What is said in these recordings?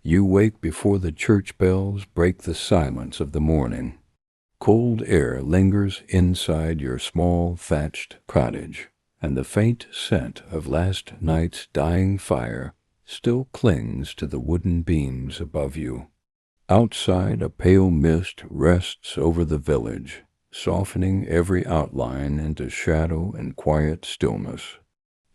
You wake before the church bells break the silence of the morning. Cold air lingers inside your small thatched cottage, and the faint scent of last night's dying fire still clings to the wooden beams above you. Outside, a pale mist rests over the village, softening every outline into shadow and quiet stillness.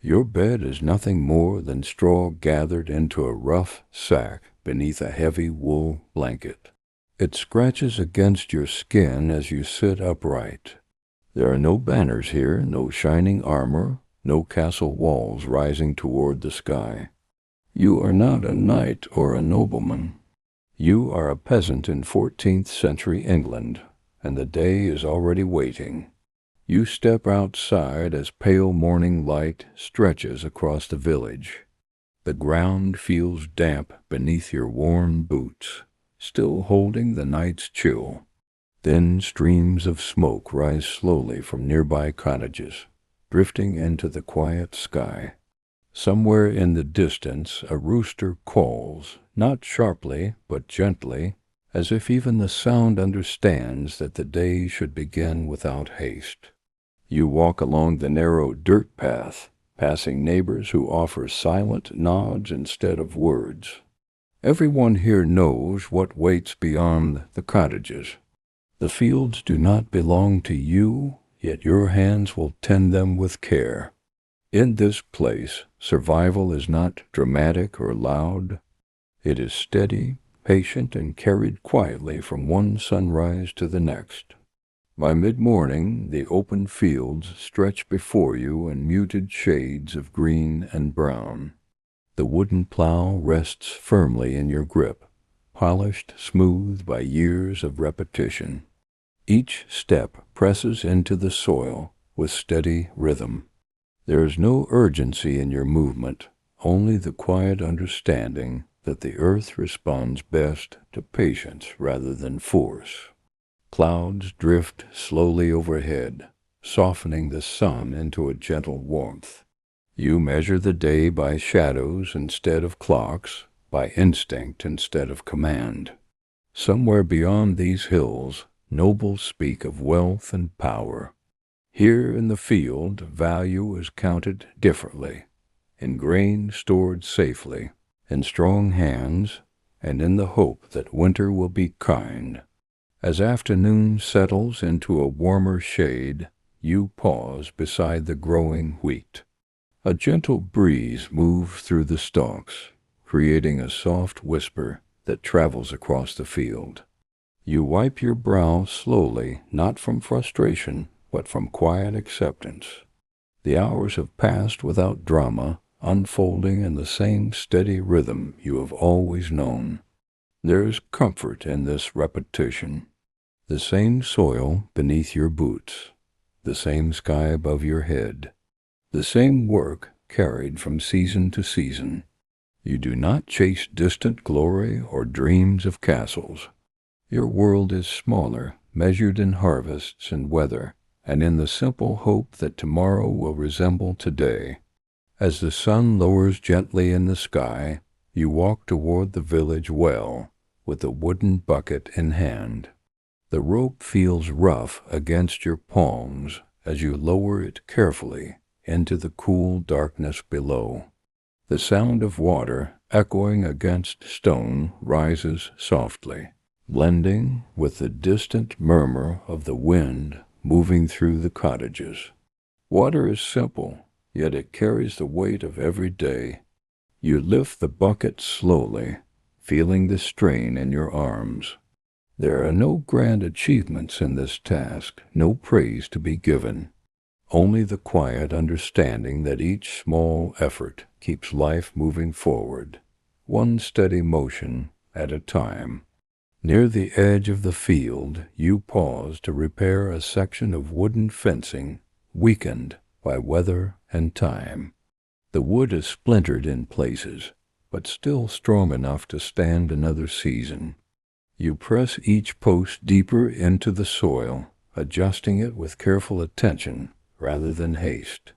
Your bed is nothing more than straw gathered into a rough sack beneath a heavy wool blanket. It scratches against your skin as you sit upright. There are no banners here, no shining armor, no castle walls rising toward the sky. You are not a knight or a nobleman. You are a peasant in 14th century England, and the day is already waiting. You step outside as pale morning light stretches across the village. The ground feels damp beneath your worn boots, still holding the night's chill. Thin streams of smoke rise slowly from nearby cottages, drifting into the quiet sky. Somewhere in the distance a rooster calls, not sharply but gently, as if even the sound understands that the day should begin without haste. You walk along the narrow dirt path, passing neighbors who offer silent nods instead of words. Everyone here knows what waits beyond the cottages. The fields do not belong to you, yet your hands will tend them with care. In this place, survival is not dramatic or loud. It is steady, patient, and carried quietly from one sunrise to the next. By mid-morning, the open fields stretch before you in muted shades of green and brown. The wooden plow rests firmly in your grip, polished smooth by years of repetition. Each step presses into the soil with steady rhythm. There is no urgency in your movement, only the quiet understanding that the earth responds best to patience rather than force. Clouds drift slowly overhead, softening the sun into a gentle warmth. You measure the day by shadows instead of clocks, by instinct instead of command. Somewhere beyond these hills, nobles speak of wealth and power. Here in the field, value is counted differently, in grain stored safely, in strong hands, and in the hope that winter will be kind. As afternoon settles into a warmer shade, you pause beside the growing wheat. A gentle breeze moves through the stalks, creating a soft whisper that travels across the field. You wipe your brow slowly, not from frustration, but from quiet acceptance. The hours have passed without drama, unfolding in the same steady rhythm you have always known. There is comfort in this repetition. The same soil beneath your boots, the same sky above your head, the same work carried from season to season. You do not chase distant glory or dreams of castles. Your world is smaller, measured in harvests and weather, and in the simple hope that tomorrow will resemble today. As the sun lowers gently in the sky, you walk toward the village well, with a wooden bucket in hand. The rope feels rough against your palms as you lower it carefully into the cool darkness below. The sound of water echoing against stone rises softly, blending with the distant murmur of the wind moving through the cottages. Water is simple, yet it carries the weight of every day. You lift the bucket slowly, feeling the strain in your arms. There are no grand achievements in this task, no praise to be given. Only the quiet understanding that each small effort keeps life moving forward, one steady motion at a time. Near the edge of the field, you pause to repair a section of wooden fencing weakened by weather and time. The wood is splintered in places, but still strong enough to stand another season. You press each post deeper into the soil, adjusting it with careful attention rather than haste.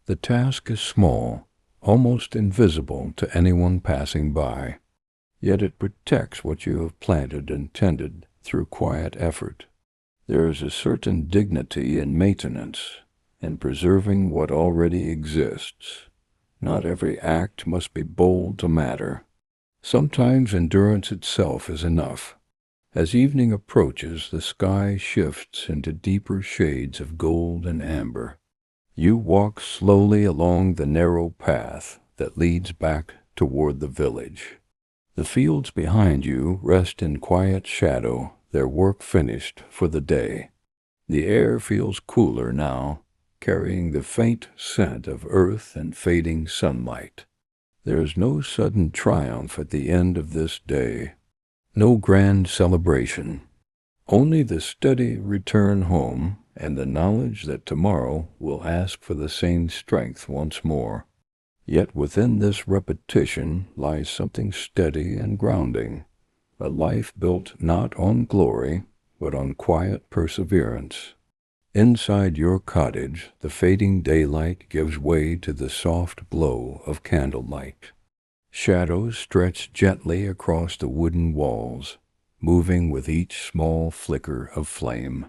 The task is small, almost invisible to anyone passing by. yet it protects what you have planted and tended through quiet effort. There is a certain dignity in maintenance, in preserving what already exists. Not every act must be bold to matter. Sometimes endurance itself is enough. As evening approaches, the sky shifts into deeper shades of gold and amber. You walk slowly along the narrow path that leads back toward the village. The fields behind you rest in quiet shadow, their work finished for the day. The air feels cooler now, carrying the faint scent of earth and fading sunlight. There is no sudden triumph at the end of this day, no grand celebration, only the steady return home and the knowledge that tomorrow will ask for the same strength once more. Yet within this repetition lies something steady and grounding, a life built not on glory, but on quiet perseverance. Inside your cottage, the fading daylight gives way to the soft glow of candlelight. Shadows stretch gently across the wooden walls, moving with each small flicker of flame.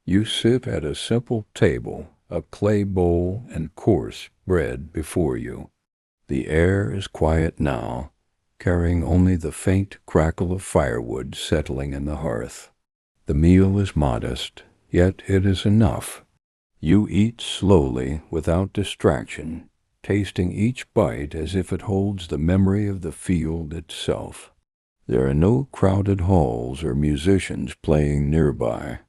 You sit at a simple table, a clay bowl and coarse bread before you. The air is quiet now, carrying only the faint crackle of firewood settling in the hearth. The meal is modest, yet it is enough. You eat slowly, without distraction, tasting each bite as if it holds the memory of the field itself. There are no crowded halls or musicians playing nearby.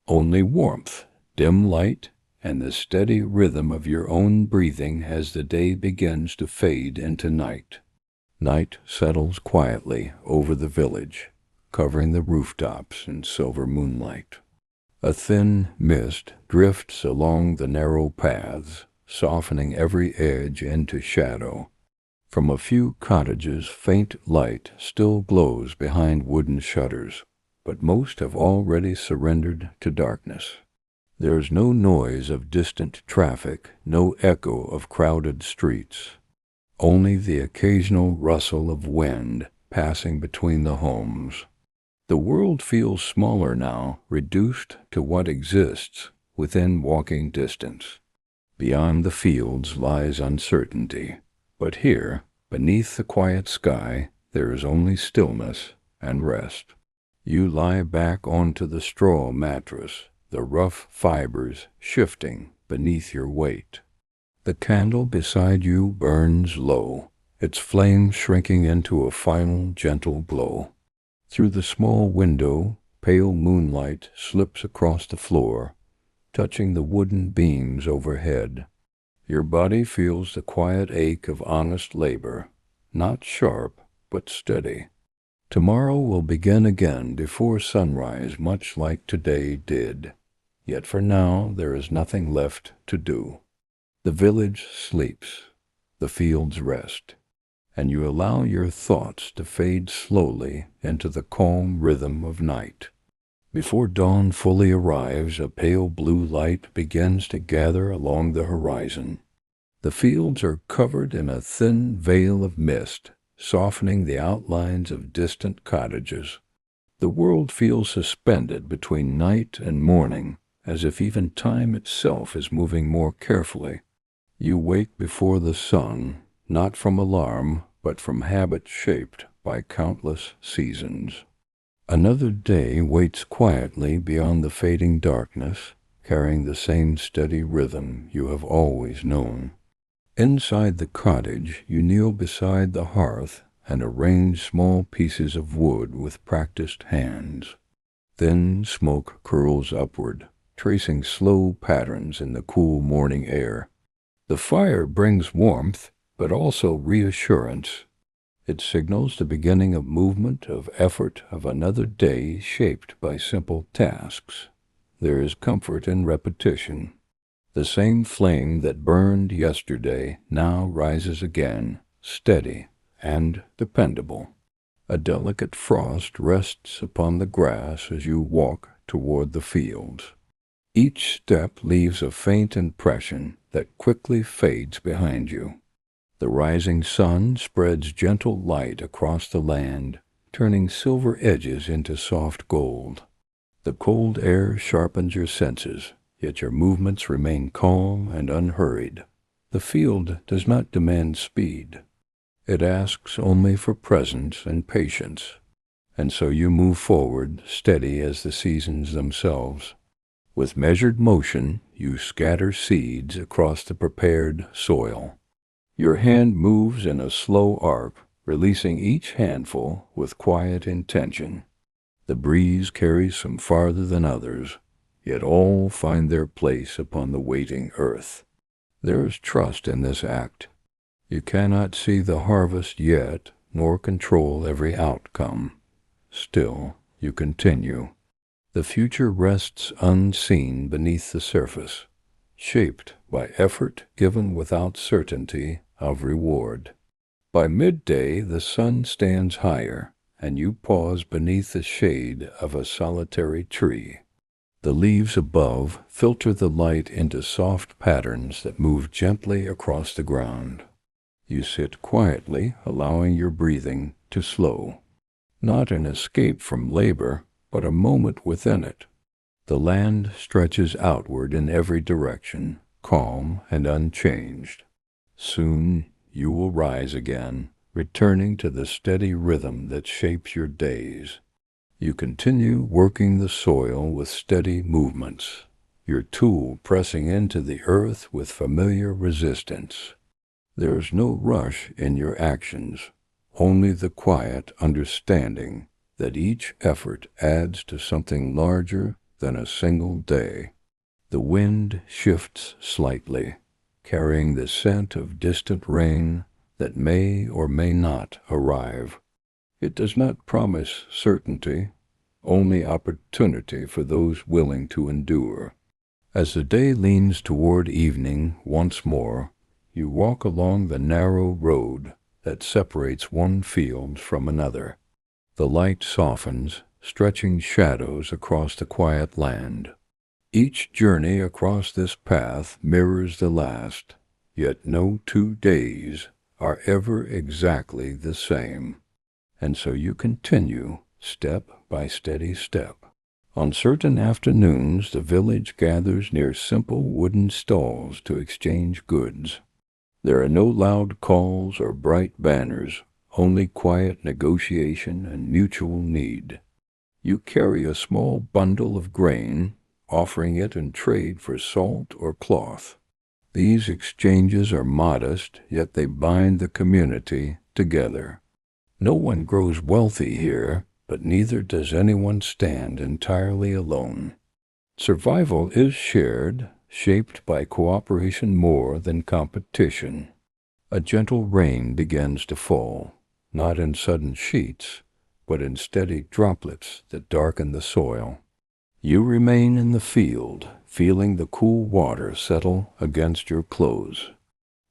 Only warmth, dim light, and the steady rhythm of your own breathing as the day begins to fade into night. Night settles quietly over the village, covering the rooftops in silver moonlight. A thin mist drifts along the narrow paths, softening every edge into shadow. From a few cottages, faint light still glows behind wooden shutters, but most have already surrendered to darkness. There is no noise of distant traffic, no echo of crowded streets, only the occasional rustle of wind passing between the homes. The world feels smaller now, reduced to what exists within walking distance. Beyond the fields lies uncertainty, but here, beneath the quiet sky, there is only stillness and rest. You lie back onto the straw mattress, the rough fibers shifting beneath your weight. The candle beside you burns low, its flame shrinking into a final gentle glow. Through the small window, pale moonlight slips across the floor, touching the wooden beams overhead. Your body feels the quiet ache of honest labor, not sharp, but steady. Tomorrow will begin again before sunrise, much like today did. Yet for now there is nothing left to do. The village sleeps, the fields rest, and you allow your thoughts to fade slowly into the calm rhythm of night. Before dawn fully arrives, a pale blue light begins to gather along the horizon. The fields are covered in a thin veil of mist, softening the outlines of distant cottages. The world feels suspended between night and morning, as if even time itself is moving more carefully. You wake before the sun, not from alarm, but from habit shaped by countless seasons. Another day waits quietly beyond the fading darkness, carrying the same steady rhythm you have always known. Inside the cottage, you kneel beside the hearth and arrange small pieces of wood with practiced hands. Thin smoke curls upward, tracing slow patterns in the cool morning air. The fire brings warmth, but also reassurance. It signals the beginning of movement, of effort, of another day shaped by simple tasks. There is comfort in repetition. The same flame that burned yesterday now rises again, steady and dependable. A delicate frost rests upon the grass as you walk toward the fields. Each step leaves a faint impression that quickly fades behind you. The rising sun spreads gentle light across the land, turning silver edges into soft gold. The cold air sharpens your senses, yet your movements remain calm and unhurried. The field does not demand speed. It asks only for presence and patience, and so you move forward, steady as the seasons themselves. With measured motion, you scatter seeds across the prepared soil. Your hand moves in a slow arc, releasing each handful with quiet intention. The breeze carries some farther than others, yet all find their place upon the waiting earth. There is trust in this act. You cannot see the harvest yet, nor control every outcome. Still, you continue. The future rests unseen beneath the surface, shaped by effort given without certainty of reward. By midday, the sun stands higher, and you pause beneath the shade of a solitary tree. The leaves above filter the light into soft patterns that move gently across the ground. You sit quietly, allowing your breathing to slow. Not an escape from labor, but a moment within it. The land stretches outward in every direction, calm and unchanged. Soon you will rise again, returning to the steady rhythm that shapes your days. You continue working the soil with steady movements, your tool pressing into the earth with familiar resistance. There is no rush in your actions, only the quiet understanding that each effort adds to something larger than a single day. The wind shifts slightly, carrying the scent of distant rain that may or may not arrive. It does not promise certainty, only opportunity for those willing to endure. As the day leans toward evening once more, you walk along the narrow road that separates one field from another. The light softens, stretching shadows across the quiet land. Each journey across this path mirrors the last, yet no 2 days are ever exactly the same. And so you continue, step by steady step. On certain afternoons, the village gathers near simple wooden stalls to exchange goods. There are no loud calls or bright banners, only quiet negotiation and mutual need. You carry a small bundle of grain, offering it in trade for salt or cloth. These exchanges are modest, yet they bind the community together. No one grows wealthy here, but neither does anyone stand entirely alone. Survival is shared, shaped by cooperation more than competition. A gentle rain begins to fall, not in sudden sheets, but in steady droplets that darken the soil. You remain in the field, feeling the cool water settle against your clothes.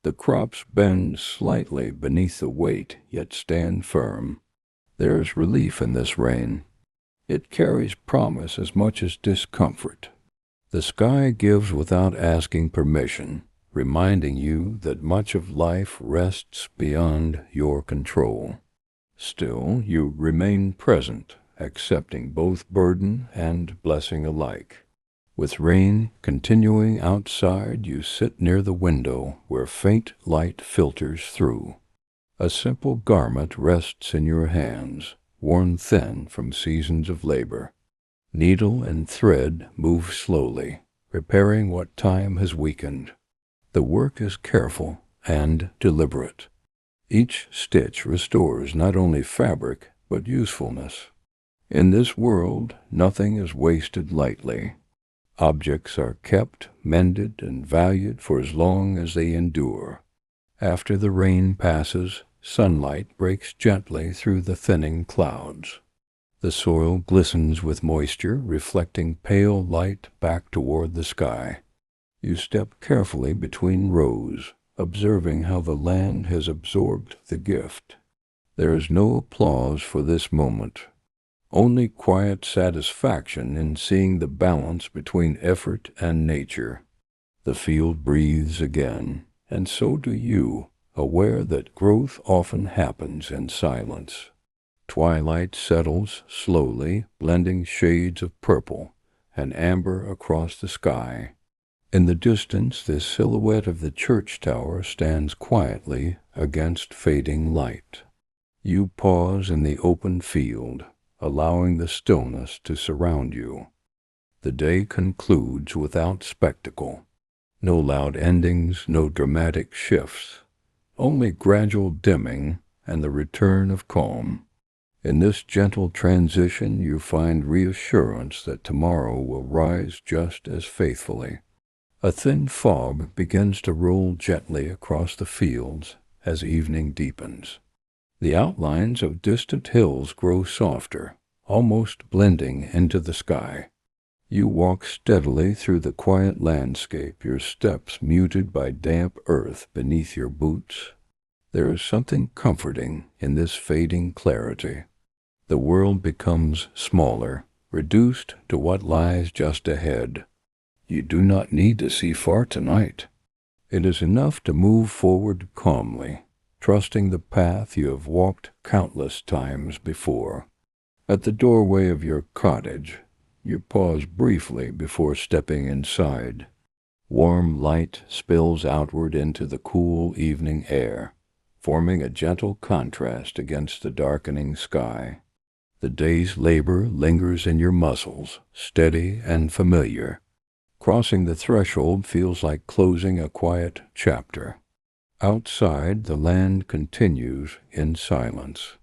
The crops bend slightly beneath the weight, yet stand firm. There is relief in this rain. It carries promise as much as discomfort. The sky gives without asking permission, reminding you that much of life rests beyond your control. Still, you remain present, accepting both burden and blessing alike. With rain continuing outside, you sit near the window where faint light filters through. A simple garment rests in your hands, worn thin from seasons of labor. Needle and thread move slowly, repairing what time has weakened. The work is careful and deliberate. Each stitch restores not only fabric, but usefulness. In this world, nothing is wasted lightly. Objects are kept, mended, and valued for as long as they endure. After the rain passes, sunlight breaks gently through the thinning clouds. The soil glistens with moisture, reflecting pale light back toward the sky. You step carefully between rows, observing how the land has absorbed the gift. There is no applause for this moment, only quiet satisfaction in seeing the balance between effort and nature. The field breathes again, and so do you, aware that growth often happens in silence. Twilight settles slowly, blending shades of purple and amber across the sky. In the distance, the silhouette of the church tower stands quietly against fading light. You pause in the open field, allowing the stillness to surround you. The day concludes without spectacle. No loud endings, no dramatic shifts, only gradual dimming and the return of calm. In this gentle transition, you find reassurance that tomorrow will rise just as faithfully. A thin fog begins to roll gently across the fields as evening deepens. The outlines of distant hills grow softer, almost blending into the sky. You walk steadily through the quiet landscape, your steps muted by damp earth beneath your boots. There is something comforting in this fading clarity. The world becomes smaller, reduced to what lies just ahead. You do not need to see far tonight. It is enough to move forward calmly, trusting the path you have walked countless times before. At the doorway of your cottage, you pause briefly before stepping inside. Warm light spills outward into the cool evening air, forming a gentle contrast against the darkening sky. The day's labor lingers in your muscles, steady and familiar. Crossing the threshold feels like closing a quiet chapter. Outside, the land continues in silence.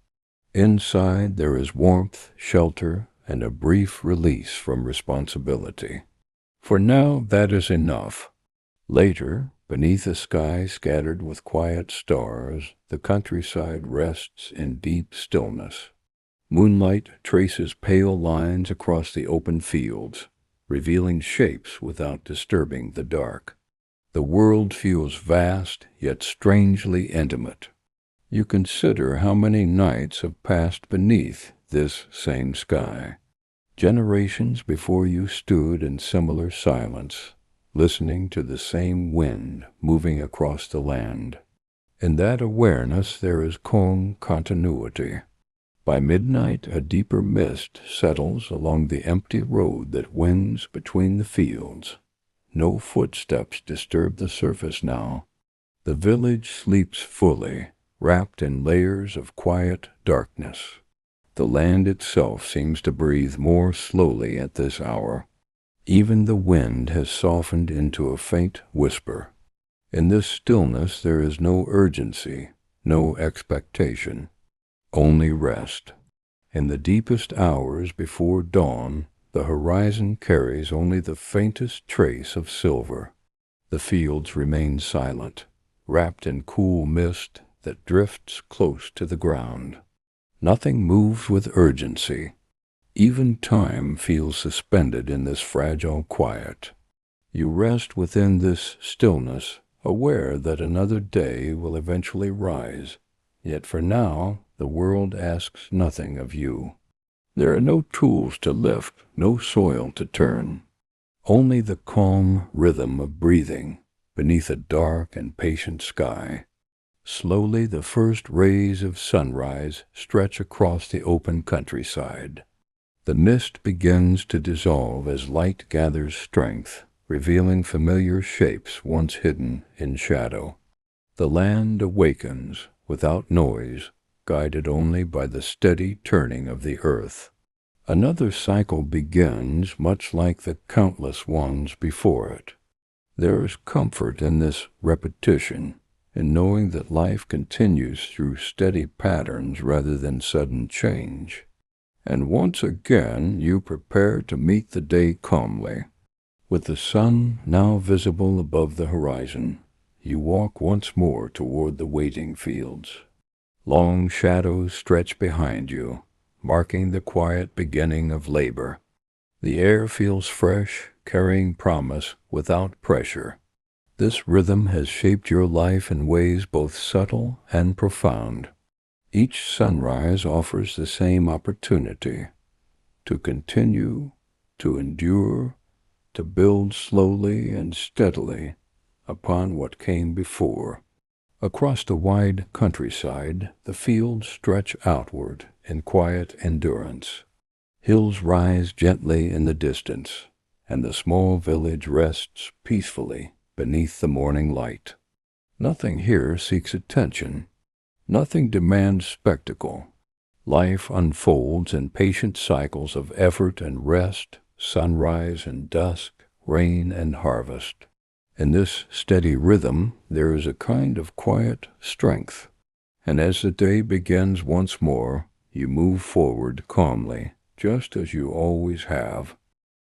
Inside, there is warmth, shelter, and a brief release from responsibility. For now, that is enough. Later, beneath a sky scattered with quiet stars, the countryside rests in deep stillness. Moonlight traces pale lines across the open fields, revealing shapes without disturbing the dark. The world feels vast, yet strangely intimate. You consider how many nights have passed beneath this same sky. Generations before you stood in similar silence, listening to the same wind moving across the land. In that awareness there is calm continuity. By midnight, a deeper mist settles along the empty road that winds between the fields. No footsteps disturb the surface now. The village sleeps fully, wrapped in layers of quiet darkness. The land itself seems to breathe more slowly at this hour. Even the wind has softened into a faint whisper. In this stillness there is no urgency, no expectation. Only rest. In the deepest hours before dawn, the horizon carries only the faintest trace of silver. The fields remain silent, wrapped in cool mist that drifts close to the ground. Nothing moves with urgency. Even time feels suspended in this fragile quiet. You rest within this stillness, aware that another day will eventually rise. Yet for now, the world asks nothing of you. There are no tools to lift, no soil to turn. Only the calm rhythm of breathing beneath a dark and patient sky. Slowly the first rays of sunrise stretch across the open countryside. The mist begins to dissolve as light gathers strength, revealing familiar shapes once hidden in shadow. The land awakens without noise, guided only by the steady turning of the earth. Another cycle begins, much like the countless ones before it. There is comfort in this repetition, in knowing that life continues through steady patterns rather than sudden change. And once again you prepare to meet the day calmly. With the sun now visible above the horizon, you walk once more toward the waiting fields. Long shadows stretch behind you, marking the quiet beginning of labor. The air feels fresh, carrying promise without pressure. This rhythm has shaped your life in ways both subtle and profound. Each sunrise offers the same opportunity to continue, to endure, to build slowly and steadily upon what came before. Across the wide countryside, the fields stretch outward in quiet endurance. Hills rise gently in the distance, and the small village rests peacefully beneath the morning light. Nothing here seeks attention. Nothing demands spectacle. Life unfolds in patient cycles of effort and rest, sunrise and dusk, rain and harvest. In this steady rhythm, there is a kind of quiet strength, and as the day begins once more, you move forward calmly, just as you always have,